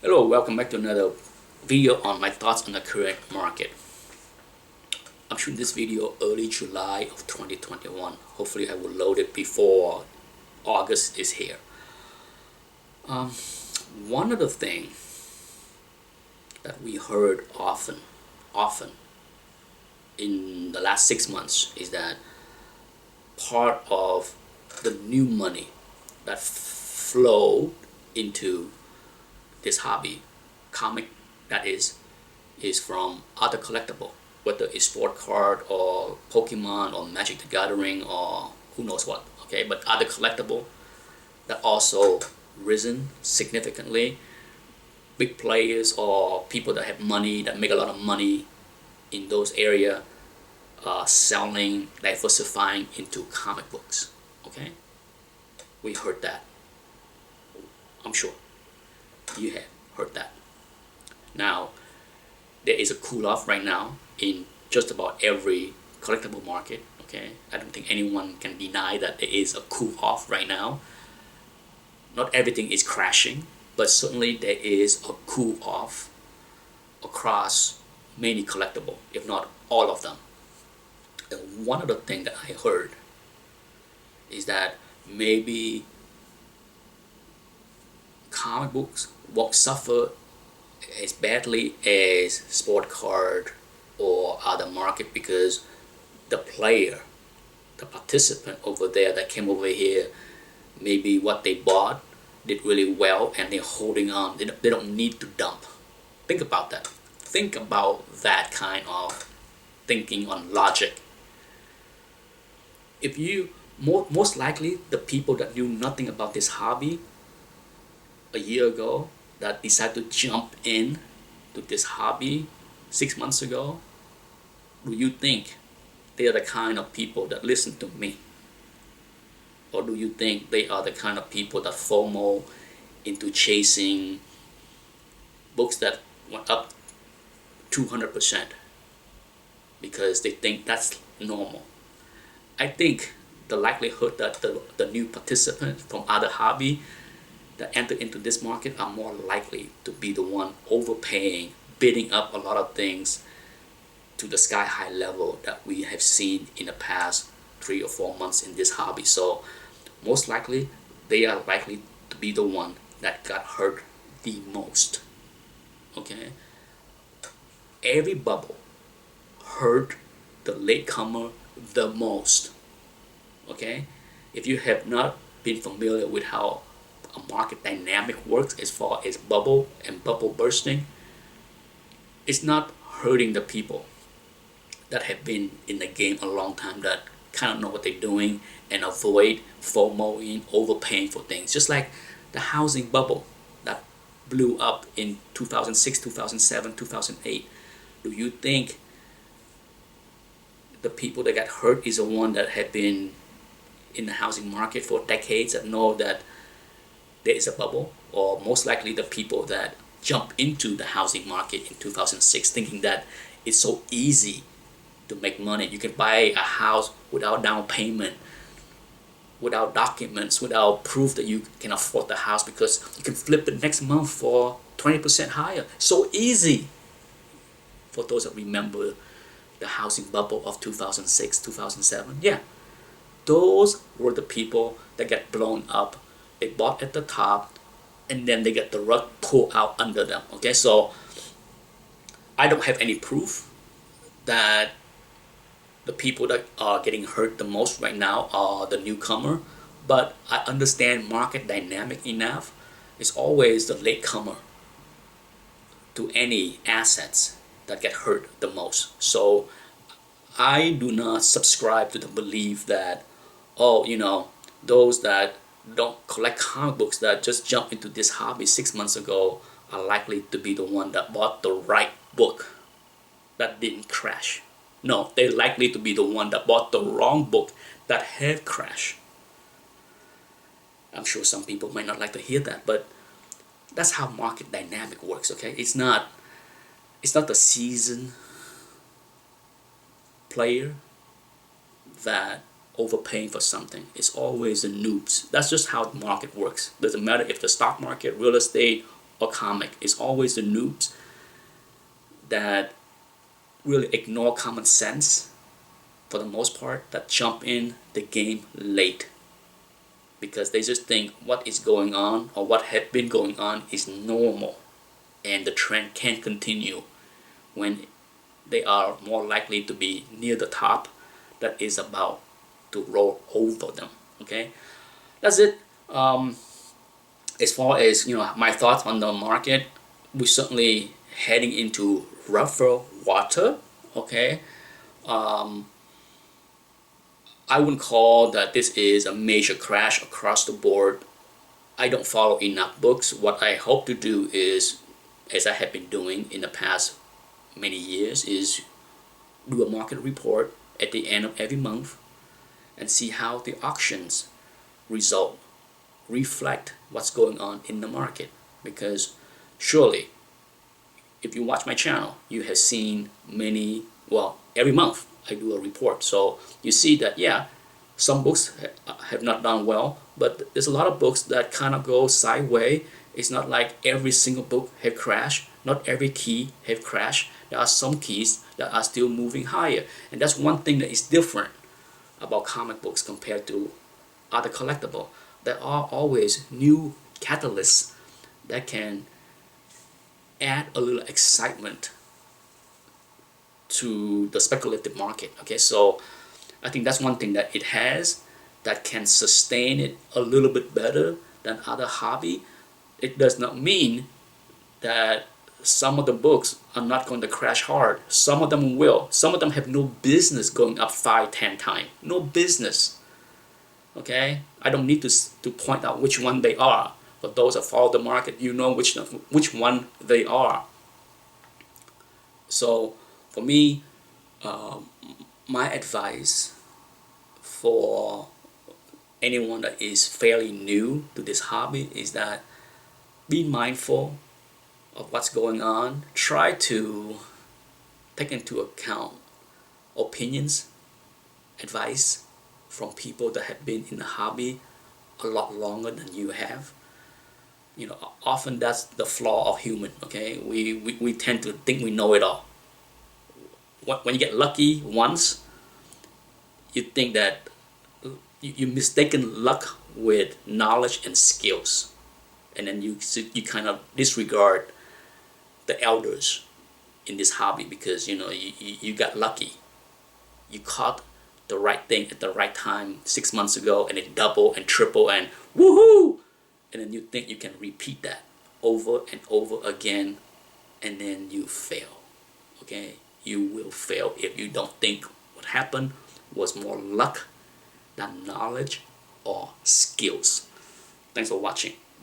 Hello, welcome back to another video on my thoughts on the current market. I'm shooting this video early July of 2021. Hopefully I will load it before August is here. One of the things that we heard often in the last 6 months is that part of the new money that flowed into this hobby, comic that is from other collectible, whether it's sport card or Pokemon or Magic the Gathering or who knows what, okay? But other collectible that also risen significantly. Big players or people that have money, that make a lot of money in those area, selling, diversifying into comic books, okay? We heard that. I'm sure you have heard that. Now, there is a cool off right now in just about every collectible market, okay? I don't think anyone can deny that there is a cool off right now. Not everything is crashing, but certainly there is a cool off across many collectible, if not all of them. And one of the things that I heard is that maybe comic books won't suffer as badly as sport card or other market because the player, the participant over there that came over here, maybe what they bought did really well and they're holding on. They don't need to dump. Think about that. Think about that kind of thinking on logic. If you most likely the people that knew nothing about this hobby a year ago that decided to jump in to this hobby 6 months ago, do you think they are the kind of people that listen to me? Or do you think they are the kind of people that FOMO into chasing books that went up 200% because they think that's normal? I think the likelihood that the new participants from other hobby that enter into this market are more likely to be the one overpaying, bidding up a lot of things to the sky high level that we have seen in the past 3 or 4 months in this hobby. So most likely they are likely to be the one that got hurt the most, okay? Every bubble hurt the latecomer the most, okay? If you have not been familiar with how a market dynamic works as far as bubble and bubble bursting, it's not hurting the people that have been in the game a long time, that kind of know what they're doing and avoid FOMOing, overpaying for things. Just like the housing bubble that blew up in 2006, 2007, 2008. Do you think the people that got hurt is the one that have been in the housing market for decades that know that there is a bubble? Or most likely the people that jump into the housing market in 2006 thinking that it's so easy to make money. You can buy a house without down payment, without documents, without proof that you can afford the house because you can flip it next month for 20% higher. So easy. For those that remember the housing bubble of 2006, 2007, yeah, those were the people that get blown up. They bought at the top and then they get the rug pulled out under them, okay? So I don't have any proof that the people that are getting hurt the most right now are the newcomer, but I understand market dynamic enough. It's always the latecomer to any assets that get hurt the most. So I do not subscribe to the belief that, oh, those that don't collect comic books that just jump into this hobby 6 months ago are likely to be the one that bought the right book that didn't crash. No, they're likely to be the one that bought the wrong book that had crashed. I'm sure some people might not like to hear that, but that's how market dynamic works, okay? It's not the seasoned player that overpaying for something. It's always the noobs. That's just how the market works. Doesn't matter if the stock market, real estate, or comic. It's always the noobs that really ignore common sense for the most part, that jump in the game late because they just think what is going on or what had been going on is normal and the trend can continue when they are more likely to be near the top that is about to roll over them. Okay, that's it. As far as my thoughts on the market, we're certainly heading into rougher water. Okay, I wouldn't call that this is a major crash across the board. I don't follow enough books. What I hope to do is, as I have been doing in the past many years, is do a market report at the end of every month and see how the auctions result reflect what's going on in the market. Because surely, if you watch my channel, you have seen many, well, every month I do a report. So you see that, yeah, some books have not done well, but there's a lot of books that kind of go sideways. It's not like every single book have crashed. Not every key have crashed. There are some keys that are still moving higher. And that's one thing that is different about comic books compared to other collectible. There are always new catalysts that can add a little excitement to the speculative market. Okay, so I think that's one thing that it has that can sustain it a little bit better than other hobby. It does not mean that some of the books are not going to crash hard. Some of them will. Some of them have no business going up 5-10 times. No business. Okay, I don't need to point out which one they are. For those that follow the market, you know which one they are. So for me, my advice for anyone that is fairly new to this hobby is that be mindful of what's going on. Try to take into account opinions, advice from people that have been in the hobby a lot longer than you have. Often that's the flaw of human. Okay, we tend to think we know it all. When you get lucky once, you think that you mistaken luck with knowledge and skills, and then you kind of disregard the elders in this hobby because you got lucky. You caught the right thing at the right time 6 months ago, and it double and triple and woohoo, and then you think you can repeat that over and over again, and then you fail. Okay, you will fail if you don't think what happened was more luck than knowledge or skills. Thanks for watching.